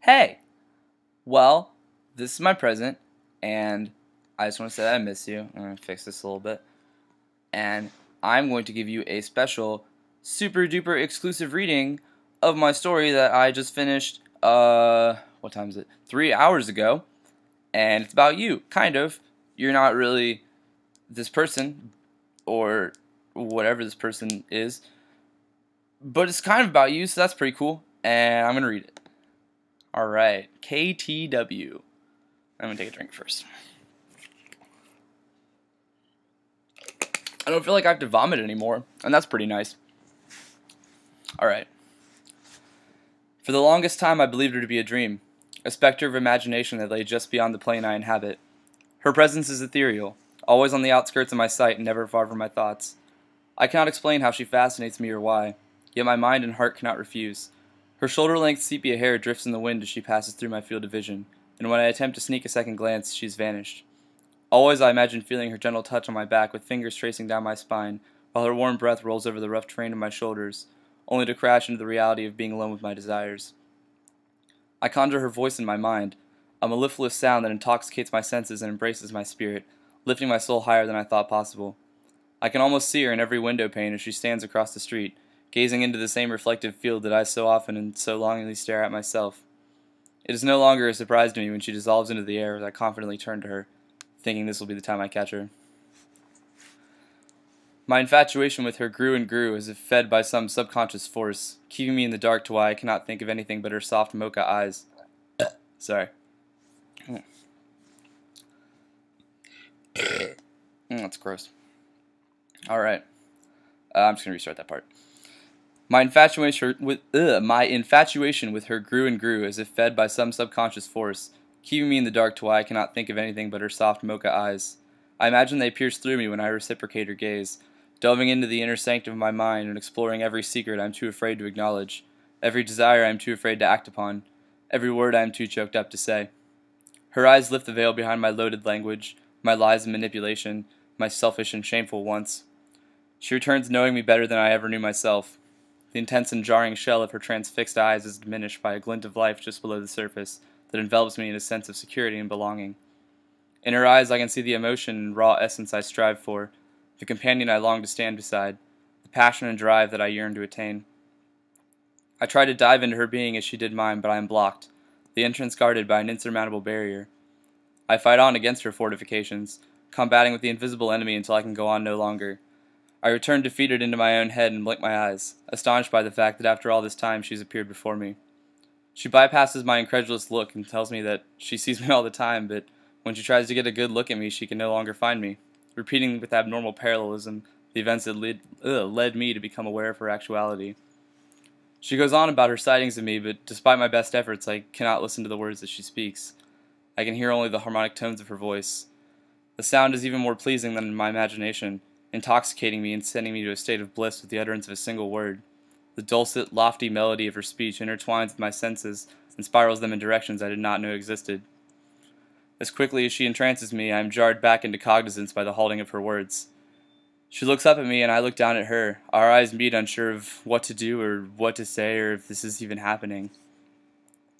Hey, well, this is my present, and I just want to say that I miss you. I'm going to fix this a little bit. And I'm going to give you a special, super duper exclusive reading of my story that I just finished, what time is it? 3 hours ago. And it's about you, kind of. You're not really this person, or whatever this person is, but it's kind of about you, so that's pretty cool. And I'm going to read it. Alright, KTW. I'm going to take a drink first. I don't feel like I have to vomit anymore, and that's pretty nice. Alright. For the longest time I believed her to be a dream, a specter of imagination that lay just beyond the plane I inhabit. Her presence is ethereal, always on the outskirts of my sight and never far from my thoughts. I cannot explain how she fascinates me or why, yet my mind and heart cannot refuse. Her shoulder-length sepia hair drifts in the wind as she passes through my field of vision, and when I attempt to sneak a second glance, she's vanished. Always I imagine feeling her gentle touch on my back with fingers tracing down my spine, while her warm breath rolls over the rough terrain of my shoulders, only to crash into the reality of being alone with my desires. I conjure her voice in my mind, a mellifluous sound that intoxicates my senses and embraces my spirit, lifting my soul higher than I thought possible. I can almost see her in every window pane as she stands across the street, gazing into the same reflective field that I so often and so longingly stare at myself. It is no longer a surprise to me when she dissolves into the air as I confidently turn to her, thinking this will be the time I catch her. My infatuation with her grew and grew as if fed by some subconscious force, keeping me in the dark to why I cannot think of anything but her soft mocha eyes. Sorry. That's gross. Alright. I'm just going to restart that part. My infatuation with her grew and grew as if fed by some subconscious force, keeping me in the dark to why I cannot think of anything but her soft mocha eyes. I imagine they pierce through me when I reciprocate her gaze, delving into the inner sanctum of my mind and exploring every secret I am too afraid to acknowledge, every desire I am too afraid to act upon, every word I am too choked up to say. Her eyes lift the veil behind my loaded language, my lies and manipulation, my selfish and shameful wants. She returns knowing me better than I ever knew myself. The intense and jarring shell of her transfixed eyes is diminished by a glint of life just below the surface that envelops me in a sense of security and belonging. In her eyes I can see the emotion and raw essence I strive for, the companion I long to stand beside, the passion and drive that I yearn to attain. I try to dive into her being as she did mine, but I am blocked, the entrance guarded by an insurmountable barrier. I fight on against her fortifications, combating with the invisible enemy until I can go on no longer. I return defeated into my own head and blink my eyes, astonished by the fact that after all this time she's appeared before me. She bypasses my incredulous look and tells me that she sees me all the time, but when she tries to get a good look at me, she can no longer find me, repeating with abnormal parallelism the events that led me to become aware of her actuality. She goes on about her sightings of me, but despite my best efforts, I cannot listen to the words that she speaks. I can hear only the harmonic tones of her voice. The sound is even more pleasing than in my imagination, intoxicating me and sending me to a state of bliss with the utterance of a single word. The dulcet, lofty melody of her speech intertwines with my senses and spirals them in directions I did not know existed. As quickly as she entrances me, I am jarred back into cognizance by the halting of her words. She looks up at me and I look down at her, our eyes meet unsure of what to do or what to say or if this is even happening.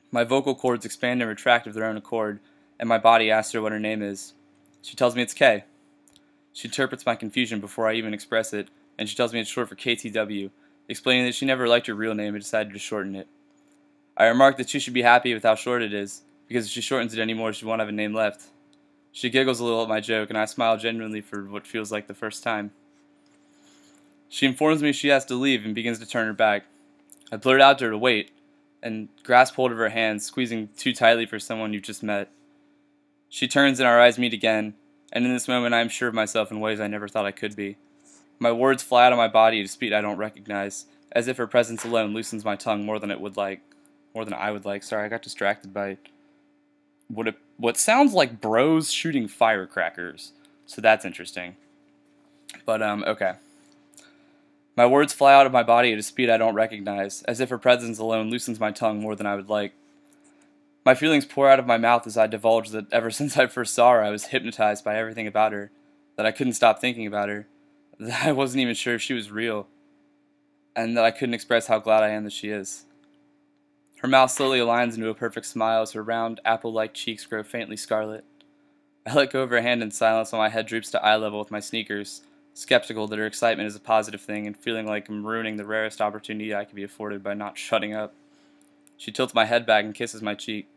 My vocal cords expand and retract of their own accord, and my body asks her what her name is. She tells me it's Kay. She interprets my confusion before I even express it, and she tells me it's short for KTW, explaining that she never liked her real name and decided to shorten it. I remark that she should be happy with how short it is, because if she shortens it anymore, she won't have a name left. She giggles a little at my joke, and I smile genuinely for what feels like the first time. She informs me she has to leave and begins to turn her back. I blurt out to her to wait, and grasp hold of her hand, squeezing too tightly for someone you've just met. She turns and our eyes meet again, and in this moment I am sure of myself in ways I never thought I could be. My words fly out of my body at a speed I don't recognize, as if her presence alone loosens my tongue more than I would like. Sorry, I got distracted by what sounds like bros shooting firecrackers, so that's interesting. But, okay. My words fly out of my body at a speed I don't recognize, as if her presence alone loosens my tongue more than I would like. My feelings pour out of my mouth as I divulge that ever since I first saw her I was hypnotized by everything about her, that I couldn't stop thinking about her, that I wasn't even sure if she was real, and that I couldn't express how glad I am that she is. Her mouth slowly aligns into a perfect smile as her round, apple-like cheeks grow faintly scarlet. I let go of her hand in silence while my head droops to eye level with my sneakers, skeptical that her excitement is a positive thing and feeling like I'm ruining the rarest opportunity I could be afforded by not shutting up. She tilts my head back and kisses my cheek.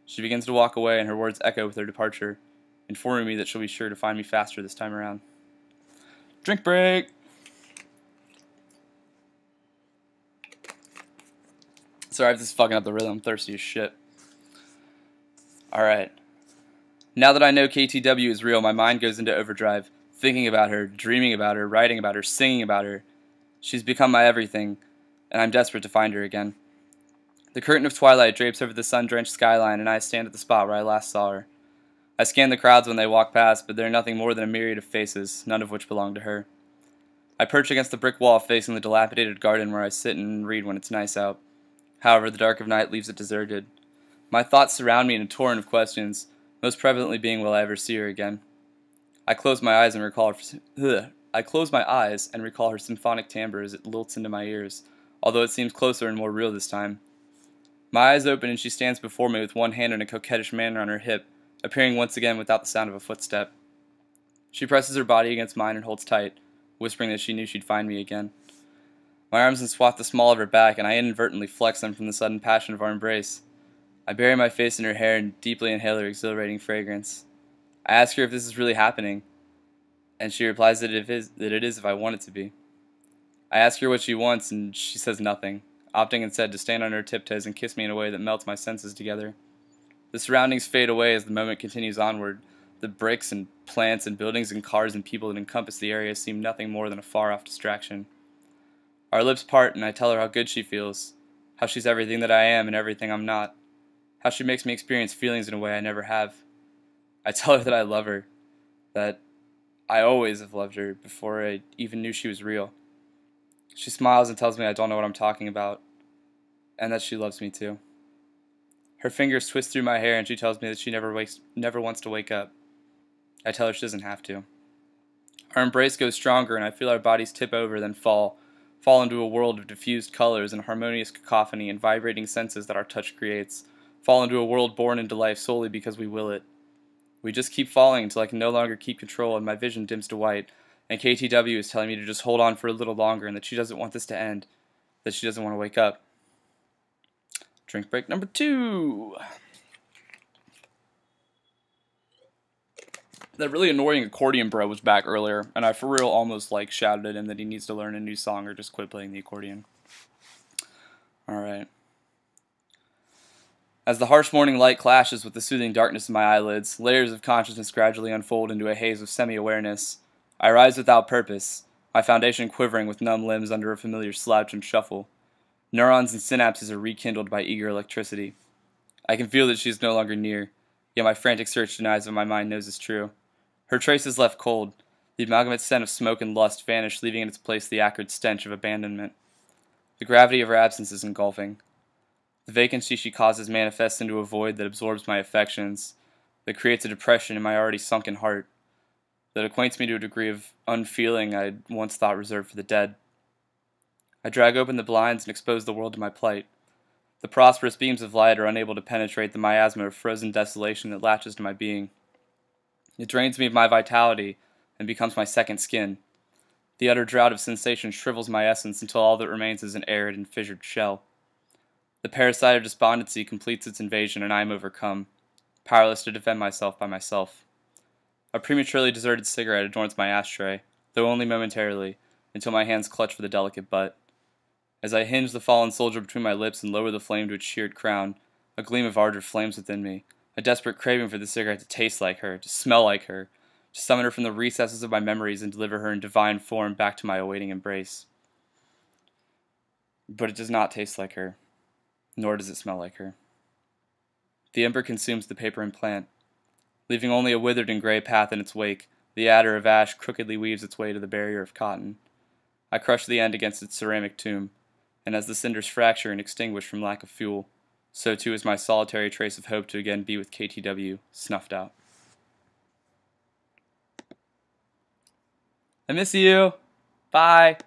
She begins to walk away and her words echo with her departure, informing me that she'll be sure to find me faster this time around. Drink break! Sorry, I'm just fucking up the rhythm. I'm thirsty as shit. Alright. Now that I know KTW is real, my mind goes into overdrive, thinking about her, dreaming about her, writing about her, singing about her. She's become my everything, and I'm desperate to find her again. The curtain of twilight drapes over the sun-drenched skyline, and I stand at the spot where I last saw her. I scan the crowds when they walk past, but they're nothing more than a myriad of faces, none of which belong to her. I perch against the brick wall facing the dilapidated garden where I sit and read when it's nice out. However, the dark of night leaves it deserted. My thoughts surround me in a torrent of questions, most prevalently being, will I ever see her again? I close my eyes and recall her symphonic timbre as it lilts into my ears, although it seems closer and more real this time. My eyes open and she stands before me with one hand in a coquettish manner on her hip, appearing once again without the sound of a footstep. She presses her body against mine and holds tight, whispering that she knew she'd find me again. My arms enswath the small of her back, and I inadvertently flex them from the sudden passion of our embrace. I bury my face in her hair and deeply inhale her exhilarating fragrance. I ask her if this is really happening, and she replies that it is if I want it to be. I ask her what she wants, and she says nothing, opting instead to stand on her tiptoes and kiss me in a way that melts my senses together. The surroundings fade away as the moment continues onward. The bricks and plants and buildings and cars and people that encompass the area seem nothing more than a far-off distraction. Our lips part, and I tell her how good she feels, how she's everything that I am and everything I'm not, how she makes me experience feelings in a way I never have. I tell her that I love her, that I always have loved her before I even knew she was real. She smiles and tells me I don't know what I'm talking about, and that she loves me too. Her fingers twist through my hair and she tells me that she never wants to wake up. I tell her she doesn't have to. Our embrace goes stronger and I feel our bodies tip over, then fall into a world of diffused colors and harmonious cacophony and vibrating senses that our touch creates, fall into a world born into life solely because we will it. We just keep falling until I can no longer keep control and my vision dims to white, and KTW is telling me to just hold on for a little longer and that she doesn't want this to end, that she doesn't want to wake up. Drink break number 2. That really annoying accordion bro was back earlier, and I for real almost shouted at him that he needs to learn a new song or just quit playing the accordion. Alright. As the harsh morning light clashes with the soothing darkness of my eyelids, layers of consciousness gradually unfold into a haze of semi-awareness. I rise without purpose, my foundation quivering with numb limbs under a familiar slouch and shuffle. Neurons and synapses are rekindled by eager electricity. I can feel that she is no longer near, yet my frantic search denies what my mind knows is true. Her trace is left cold. The amalgamate scent of smoke and lust vanished, leaving in its place the acrid stench of abandonment. The gravity of her absence is engulfing. The vacancy she causes manifests into a void that absorbs my affections, that creates a depression in my already sunken heart, that acquaints me to a degree of unfeeling I had once thought reserved for the dead. I drag open the blinds and expose the world to my plight. The prosperous beams of light are unable to penetrate the miasma of frozen desolation that latches to my being. It drains me of my vitality and becomes my second skin. The utter drought of sensation shrivels my essence until all that remains is an arid and fissured shell. The parasite of despondency completes its invasion and I am overcome, powerless to defend myself by myself. A prematurely deserted cigarette adorns my ashtray, though only momentarily, until my hands clutch for the delicate butt. As I hinge the fallen soldier between my lips and lower the flame to its sheared crown, a gleam of ardor flames within me, a desperate craving for the cigarette to taste like her, to smell like her, to summon her from the recesses of my memories and deliver her in divine form back to my awaiting embrace. But it does not taste like her, nor does it smell like her. The ember consumes the paper and plant. Leaving only a withered and gray path in its wake, the adder of ash crookedly weaves its way to the barrier of cotton. I crush the end against its ceramic tomb, and as the cinders fracture and extinguish from lack of fuel, so too is my solitary trace of hope to again be with KTW snuffed out. I miss you. Bye.